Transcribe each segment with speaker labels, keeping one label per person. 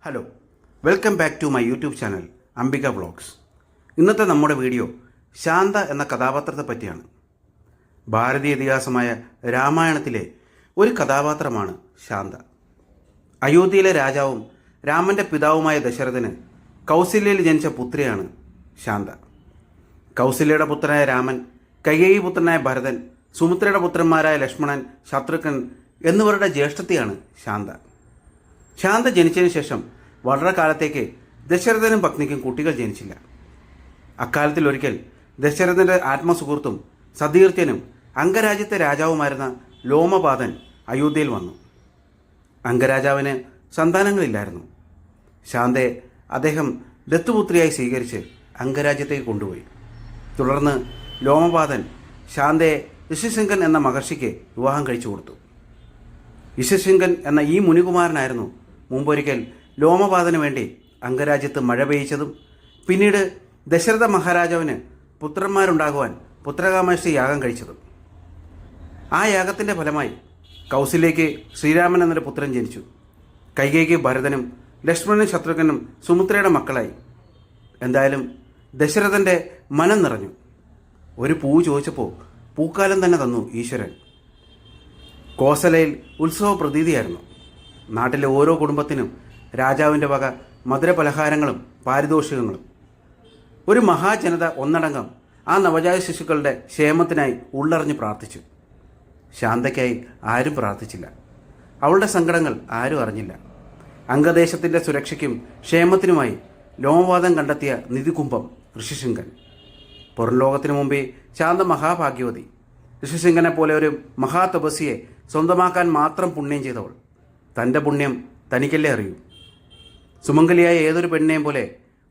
Speaker 1: Hello, welcome back to my YouTube channel Ambika vlogs. ഇന്നത്തെ നമ്മുടെ video Shantha എന്ന കഥാപാത്രത്തെ പറ്റിയാണ്. ഭാരതീയ ഇതിഹാസമായ രാമായണത്തിലെ ഒരു കഥാപാത്രമാണ് ശാന്ത. അയോധ്യയിലെ രാജാവും രാമൻ്റെ പിതാവുമായ ദശരഥന് കൗസല്യയിൽ ജനിച്ച പുത്രിയാണ് ശാന്ത. കൗസല്യയുടെ പുത്രനായ രാമൻ, കൈകേയി പുത്രനായ ഭരതൻ, സുമിത്രയുടെ പുത്രന്മാരായ ലക്ഷ്മണൻ, ശത്രുഘ്നൻ എന്നിവരുടെ ജ്യേഷ്ഠത്തിയാണ് ശാന്ത. ശാന്ത ജനിച്ചതിന് ശേഷം വളരെ കാലത്തേക്ക് ദശരഥനും പത്നിക്കും കുട്ടികൾ ജനിച്ചില്ല. അക്കാലത്തിൽ ഒരിക്കൽ ദശരഥൻ്റെ ആത്മസുഹൃത്തും സതീർത്ഥ്യനും അംഗരാജ്യത്തെ രാജാവുമായിരുന്ന ലോമപാദൻ അയോധ്യയിൽ വന്നു. അംഗരാജാവിന് സന്താനങ്ങളില്ലായിരുന്നു. ശാന്തയെ അദ്ദേഹം ദത്തുപുത്രിയായി സ്വീകരിച്ച് അംഗരാജ്യത്തേക്ക് കൊണ്ടുപോയി. തുടർന്ന് ലോമപാദൻ ശാന്തയെ ഋഷിശൃംഗൻ എന്ന മഹർഷിക്ക് വിവാഹം കഴിച്ചു കൊടുത്തു. ഋഷിശൃംഗൻ എന്ന ഈ മുനികുമാരനായിരുന്നു മുമ്പൊരിക്കൽ ലോമപാദന് വേണ്ടി അംഗരാജ്യത്ത് മഴ പെയ്യിച്ചതും പിന്നീട് ദശരഥ മഹാരാജാവിന് പുത്രന്മാരുണ്ടാകുവാൻ പുത്രകാമേഷ്ടി യാഗം കഴിച്ചതും. ആ യാഗത്തിൻ്റെ ഫലമായി കൗസല്യയ്ക്ക് ശ്രീരാമൻ എന്നൊരു പുത്രൻ ജനിച്ചു. കൈകേയിക്ക് ഭരതനും ലക്ഷ്മണനും ശത്രുഘ്നും സുമിത്രയുടെ മക്കളായി. എന്തായാലും ദശരഥൻ്റെ മനം നിറഞ്ഞു. ഒരു പൂ ചോദിച്ചപ്പോൾ പൂക്കാലം തന്നെ തന്നു ഈശ്വരൻ. കോസലയിൽ ഉത്സവ പ്രതീതിയായിരുന്നു. നാട്ടിലെ ഓരോ കുടുംബത്തിനും രാജാവിൻ്റെ വക മധുരപലഹാരങ്ങളും പാരിതോഷികങ്ങളും. ഒരു മഹാജനത ഒന്നടങ്കം ആ നവജാത ശിശുക്കളുടെ ക്ഷേമത്തിനായി ഉള്ളറിഞ്ഞ് പ്രാർത്ഥിച്ചു. ശാന്തയ്ക്കായി ആരും പ്രാർത്ഥിച്ചില്ല. അവളുടെ സങ്കടങ്ങൾ ആരും അറിഞ്ഞില്ല. അംഗദേശത്തിൻ്റെ സുരക്ഷയ്ക്കും ക്ഷേമത്തിനുമായി ലോമപാദം കണ്ടെത്തിയ നിധികുംഭം ഋഷിശൃംഗൻ. പുറം ലോകത്തിനു മുമ്പേ ശാന്ത മഹാഭാഗ്യവതി. ഋഷിശൃംഗനെ പോലെ ഒരു മഹാതപസ്യയെ സ്വന്തമാക്കാൻ മാത്രം പുണ്യം ചെയ്തവൾ. തൻ്റെ പുണ്യം തനിക്കല്ലേ അറിയൂ. സുമംഗലിയായ ഏതൊരു പെണ്ണിനെയും പോലെ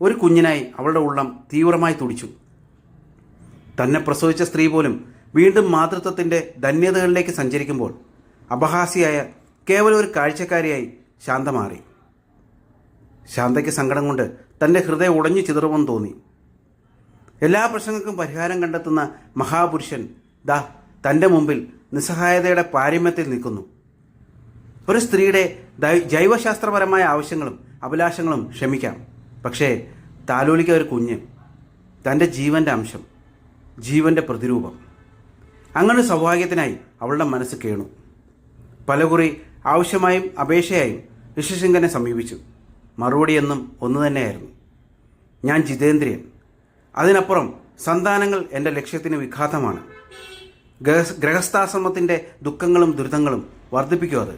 Speaker 1: ഒരു കുഞ്ഞിനായി അവളുടെ ഉള്ളം തീവ്രമായി തുടിച്ചു. തന്നെ പ്രസവിച്ച സ്ത്രീ പോലും വീണ്ടും മാതൃത്വത്തിൻ്റെ ധന്യതകളിലേക്ക് സഞ്ചരിക്കുമ്പോൾ അപഹാസ്യയായ കേവലം ഒരു കാഴ്ചക്കാരിയായി ശാന്ത മാറി. ശാന്തയ്ക്ക് സങ്കടം കൊണ്ട് തൻ്റെ ഹൃദയം ഉടഞ്ഞു ചിതറുമെന്ന് തോന്നി. എല്ലാ പ്രശ്നങ്ങൾക്കും പരിഹാരം കണ്ടെത്തുന്ന മഹാപുരുഷൻ ദാ തൻ്റെ മുമ്പിൽ നിസ്സഹായതയുടെ പാരമ്യത്തിൽ നിൽക്കുന്നു. ഒരു സ്ത്രീയുടെ ജൈവശാസ്ത്രപരമായ ആവശ്യങ്ങളും അഭിലാഷങ്ങളും ക്ഷമിക്കാം, പക്ഷേ താലോലിക്ക ഒരു കുഞ്ഞ്, തൻ്റെ ജീവൻ്റെ അംശം, ജീവൻ്റെ പ്രതിരൂപം. അങ്ങനെ സൗഭാഗ്യത്തിനായി അവളുടെ മനസ്സ് കേണു. പലകുറി ആവശ്യമായും അപേക്ഷയായും ഋഷിശൃംഗനെ സമീപിച്ചു. മറുപടി എന്നും ഒന്നു തന്നെയായിരുന്നു: ഞാൻ ജിതേന്ദ്രിയൻ. അതിനപ്പുറം സന്താനങ്ങൾ എൻ്റെ ലക്ഷ്യത്തിന് വിഘാതമാണ്. ഗൃഹസ്ഥാശ്രമത്തിൻ്റെ ദുഃഖങ്ങളും ദുരിതങ്ങളും വർദ്ധിപ്പിക്കും അത്.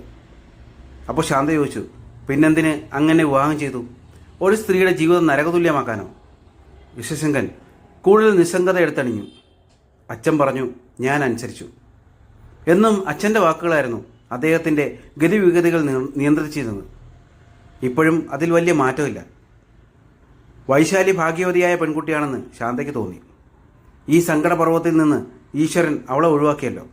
Speaker 1: അപ്പോൾ ശാന്ത ചോദിച്ചു, പിന്നെന്തിന് അങ്ങനെ വിവാഹം ചെയ്തു? ഒരു സ്ത്രീയുടെ ജീവിതം നരകതുല്യമാക്കാനോ? ഋഷിശൃംഗൻ കൂടുതൽ നിസ്സംഗത എടുത്തണിഞ്ഞു. അച്ഛൻ പറഞ്ഞു, ഞാൻ അനുസരിച്ചു. എന്നും അച്ഛൻ്റെ വാക്കുകളായിരുന്നു അദ്ദേഹത്തിൻ്റെ ഗതിവിഗതികൾ നിയന്ത്രിച്ചിരുന്നത്. ഇപ്പോഴും അതിൽ വലിയ മാറ്റമില്ല. വൈശാലി ഭാഗ്യവതിയായ പെൺകുട്ടിയാണെന്ന് ശാന്തയ്ക്ക് തോന്നി. ഈ സങ്കടപർവ്വത്തിൽ നിന്ന് ഈശ്വരൻ അവളെ ഒഴിവാക്കിയല്ലോ.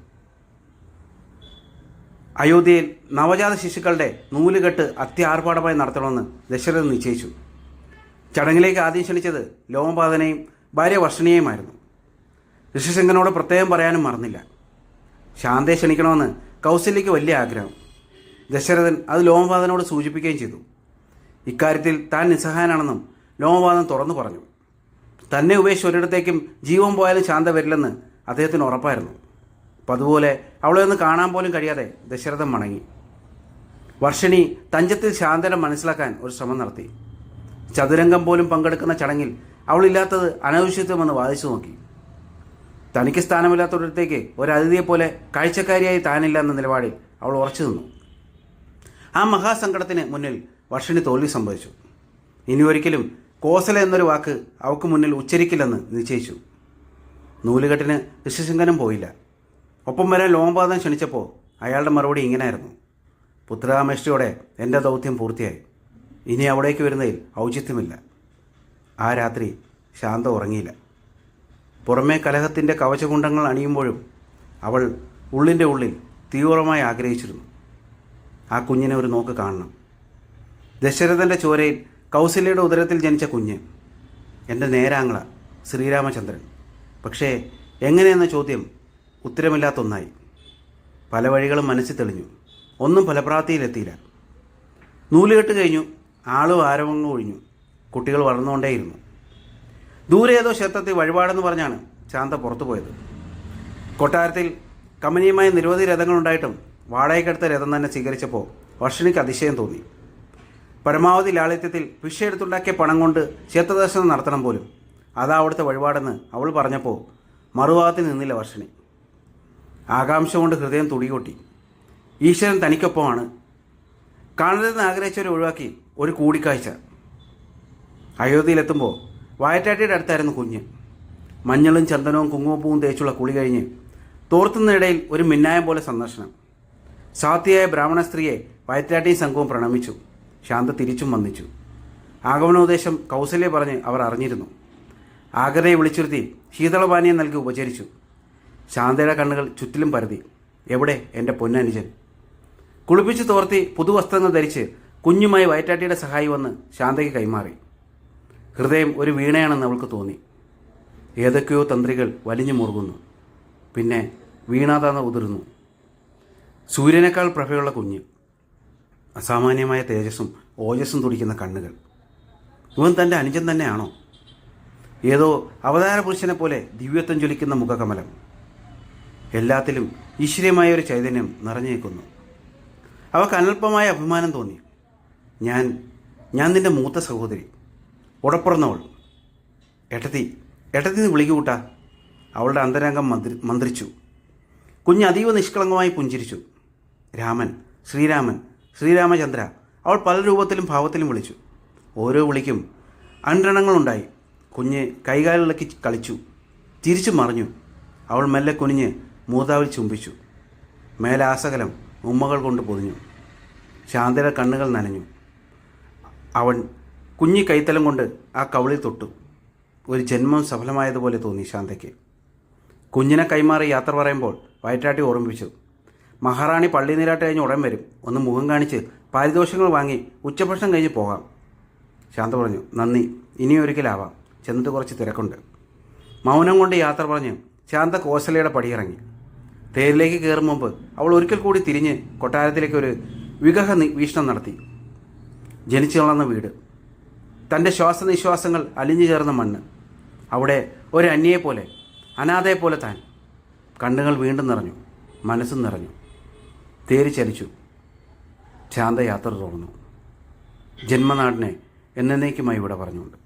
Speaker 1: അയോധ്യയിൽ നവജാത ശിശുക്കളുടെ നൂലുകെട്ട് അത്യാർഭാടമായി നടത്തണമെന്ന് ദശരഥൻ നിശ്ചയിച്ചു. ചടങ്ങിലേക്ക് ആദ്യം ക്ഷണിച്ചത് ലോമപാദനെയും ഭാര്യ വർഷണിയെയുമായിരുന്നു. ഋഷിശൃംഗനോട് പ്രത്യേകം പറയാനും മറന്നില്ല. ശാന്തയെ ക്ഷണിക്കണമെന്ന് കൗസല്യയ്ക്ക് വലിയ ആഗ്രഹം. ദശരഥൻ അത് ലോമപാദനോട് സൂചിപ്പിക്കുകയും ചെയ്തു. ഇക്കാര്യത്തിൽ താൻ നിസ്സഹായനാണെന്നും ലോമപാദൻ തുറന്നു പറഞ്ഞു. തന്നെ ഉപേക്ഷിച്ച് ഒരിടത്തേക്കും ജീവൻ പോയാലും ശാന്ത വരില്ലെന്ന് അദ്ദേഹത്തിന് ഉറപ്പായിരുന്നു. അപ്പം അതുപോലെ അവളെ ഒന്ന് കാണാൻ പോലും കഴിയാതെ ദശരഥൻ മടങ്ങി. വർഷിണി തഞ്ചത്തിൽ ശാന്തനെ മനസ്സിലാക്കാൻ ഒരു ശ്രമം നടത്തി. ചതുരംഗം പോലും പങ്കെടുക്കുന്ന ചടങ്ങിൽ അവളില്ലാത്തത് അനൗചിത്യമെന്ന് വാദിച്ചു നോക്കി. തനിക്ക് സ്ഥാനമില്ലാത്തൊരിടത്തേക്ക് ഒരു അതിഥിയെപ്പോലെ കാഴ്ചക്കാരിയായി താനില്ല എന്ന നിലപാടിൽ അവൾ ഉറച്ചു നിന്നു. ആ മഹാസങ്കടത്തിന് മുന്നിൽ വർഷിണി തോൽവി സംഭവിച്ചു. ഇനി ഒരിക്കലും കോസല എന്നൊരു വാക്ക് അവൾക്ക് മുന്നിൽ ഉച്ചരിക്കില്ലെന്ന് നിശ്ചയിച്ചു. നൂലുകെട്ടിന് ഋഷിശൃംഗനും പോയില്ല. ഒപ്പം വരാൻ ലോമപാദൻ ക്ഷണിച്ചപ്പോൾ അയാളുടെ മറുപടി ഇങ്ങനെയായിരുന്നു: പുത്രകാമേഷ്ടിയോടെ എൻ്റെ ദൗത്യം പൂർത്തിയായി. ഇനി അവിടേക്ക് വരുന്നതിൽ ഔചിത്യമില്ല. ആ രാത്രി ശാന്ത ഉറങ്ങിയില്ല. പുറമേ കലഹത്തിൻ്റെ കവചകുണ്ടങ്ങൾ അണിയുമ്പോഴും അവൾ ഉള്ളിൻ്റെ ഉള്ളിൽ തീവ്രമായി ആഗ്രഹിച്ചിരുന്നു, ആ കുഞ്ഞിനെ ഒരു നോക്ക് കാണണം. ദശരഥൻ്റെ ചോരയിൽ കൗസല്യയുടെ ഉദരത്തിൽ ജനിച്ച കുഞ്ഞ്, എൻ്റെ നേരാങ്ങള ശ്രീരാമചന്ദ്രൻ. പക്ഷേ എങ്ങനെയെന്ന ചോദ്യം ഉത്തരമില്ലാത്ത ഒന്നായി. പല വഴികളും മനസ്സിൽ തെളിഞ്ഞു. ഒന്നും ഫലപ്രാപ്തിയിലെത്തിയില്ല. നൂലുകെട്ട് കഴിഞ്ഞു. ആളും ആരവങ്ങൾ ഒഴിഞ്ഞു. കുട്ടികൾ വളർന്നുകൊണ്ടേയിരുന്നു. ദൂരെ ഏതോ ക്ഷേത്രത്തിൽ വഴിപാടെന്ന് പറഞ്ഞാണ് ശാന്ത പുറത്തു പോയത്. കൊട്ടാരത്തിൽ കമനീയമായ നിരവധി രഥങ്ങളുണ്ടായിട്ടും വാടകയ്ക്കെടുത്ത രഥം തന്നെ സ്വീകരിച്ചപ്പോൾ വർഷിണിക്ക് അതിശയം തോന്നി. പരമാവധി ലാളിത്യത്തിൽ ഭിക്ഷയെടുത്തുണ്ടാക്കിയ പണം കൊണ്ട് ക്ഷേത്രദർശനം നടത്തണം പോലും, അതാ അവിടുത്തെ വഴിപാടെന്ന് അവൾ പറഞ്ഞപ്പോൾ മറുഭാഗത്തിൽ നിന്നില്ല വർഷിണി. ആകാംക്ഷ കൊണ്ട് ഹൃദയം തുടികൊട്ടി. ഈശ്വരൻ തനിക്കൊപ്പമാണ്. കാണരുതെന്ന് ആഗ്രഹിച്ചവരെ ഒഴിവാക്കി ഒരു കൂടിക്കാഴ്ച. അയോധ്യയിലെത്തുമ്പോൾ വയറ്റാട്ടിയുടെ അടുത്തായിരുന്നു കുഞ്ഞ്. മഞ്ഞളും ചന്ദനവും കുങ്കുമപ്പൂവും തേച്ചുള്ള കുളി കഴിഞ്ഞ് തോർത്തുന്നതിനിടയിൽ ഒരു മിന്നായം പോലെ സന്ദർശനം. സാത്വിയായ ബ്രാഹ്മണ സ്ത്രീയെ വയറ്റാട്ടിയും സംഘവും പ്രണമിച്ചു. ശാന്ത തിരിച്ചും വന്നിച്ചു. ആഗമനോദ്ദേശം കൗസല്യ പറഞ്ഞ് അവർ അറിഞ്ഞിരുന്നു. ആഗ്രയെ വിളിച്ചിരുത്തി ശീതളപാനീയം നൽകി ഉപചരിച്ചു. ശാന്തയുടെ കണ്ണുകൾ ചുറ്റിലും പരതി. എവിടെ എൻ്റെ പൊന്നനുജൻ? കുളിപ്പിച്ച് തോർത്തി പുതുവസ്ത്രങ്ങൾ ധരിച്ച് കുഞ്ഞുമായി വയറ്റാട്ടിയുടെ സഹായി വന്ന് ശാന്തയ്ക്ക് കൈമാറി. ഹൃദയം ഒരു വീണയാണെന്ന് അവൾക്ക് തോന്നി. ഏതൊക്കെയോ തന്ത്രികൾ വലിഞ്ഞു മുറുകുന്നു. പിന്നെ വീണാതാത ഉതിർന്നു. സൂര്യനേക്കാൾ പ്രഭയുള്ള കുഞ്ഞ്, അസാമാന്യമായ തേജസ്സും ഓജസ്സും തുടിക്കുന്ന കണ്ണുകൾ. ഇവൻ തൻ്റെ അനുജൻ തന്നെയാണോ? ഏതോ അവതാര പുരുഷനെ പോലെ ദിവ്യത്വം ജ്വലിക്കുന്ന മുഖകമലം. എല്ലാത്തിലും ഈശ്വരീയമായ ഒരു ചൈതന്യം നിറഞ്ഞു നിൽക്കുന്നു. അവൾക്ക് അനൽപമായ അഭിമാനം തോന്നി. ഞാൻ നിൻ്റെ മൂത്ത സഹോദരി, ഉടപ്പുറന്നവൾ. എട്ടത്തി എന്ന് വിളിക്കൂട്ടാ. അവളുടെ അന്തരംഗം മന്ത്രിച്ചു. കുഞ്ഞ് അതീവ നിഷ്കളങ്കമായി പുഞ്ചിരിച്ചു. രാമൻ, ശ്രീരാമചന്ദ്ര. അവൾ പല രൂപത്തിലും ഭാവത്തിലും വിളിച്ചു. ഓരോ വിളിക്കും അൻരണങ്ങളുണ്ടായി. കുഞ്ഞ് കൈകാലിളക്കി കളിച്ചു, തിരിച്ചു മറിഞ്ഞു. അവൾ മെല്ലെ കുനിഞ്ഞ് മൂതാവിൽ ചുംബിച്ചു. മേലാസകലം ഉമ്മകൾ കൊണ്ട് പൊതിഞ്ഞു. ശാന്തയുടെ കണ്ണുകൾ നനഞ്ഞു. അവൻ കുഞ്ഞി കൈത്തലം കൊണ്ട് ആ കവിളിൽ തൊട്ടു. ഒരു ജന്മം സഫലമായതുപോലെ തോന്നി ശാന്തയ്ക്ക്. കുഞ്ഞിനെ കൈമാറി യാത്ര പറയുമ്പോൾ വയറ്റാട്ടി ഓർമ്മിപ്പിച്ചു. മഹാറാണി പള്ളി നീരാട്ട് കഴിഞ്ഞ് ഉടൻ വരും. ഒന്ന് മുഖം കാണിച്ച് പാരിതോഷങ്ങൾ വാങ്ങി ഉച്ചഭക്ഷണം കഴിഞ്ഞ് പോകാം. ശാന്ത പറഞ്ഞു. നന്ദി, ഇനിയൊരിക്കലാവാം. ചെന്നിട്ട് കുറച്ച് തിരക്കുണ്ട്. മൗനം കൊണ്ട് യാത്ര പറഞ്ഞ് ശാന്ത കോസലയുടെ പടിയിറങ്ങി. തേരിലേക്ക് കയറും മുമ്പ് അവൾ ഒരിക്കൽ കൂടി തിരിഞ്ഞ് കൊട്ടാരത്തിലേക്ക് ഒരു വികഹ വീക്ഷണം നടത്തി. ജനിച്ചു വളർന്ന വീട്, തൻ്റെ ശ്വാസനിശ്വാസങ്ങൾ അലിഞ്ഞു ചേർന്ന മണ്ണ്, അവിടെ ഒരു അന്യയെപ്പോലെ, അനാഥയെപ്പോലെ താൻ. കണ്ണുകൾ വീണ്ടും നിറഞ്ഞു, മനസ്സും നിറഞ്ഞു. തേരി ചലിച്ചു. ശാന്ത യാത്ര തുറന്നു. ജന്മനാടിനെ എന്നേക്കുമായി ഇവിടെ പറഞ്ഞുകൊണ്ട്.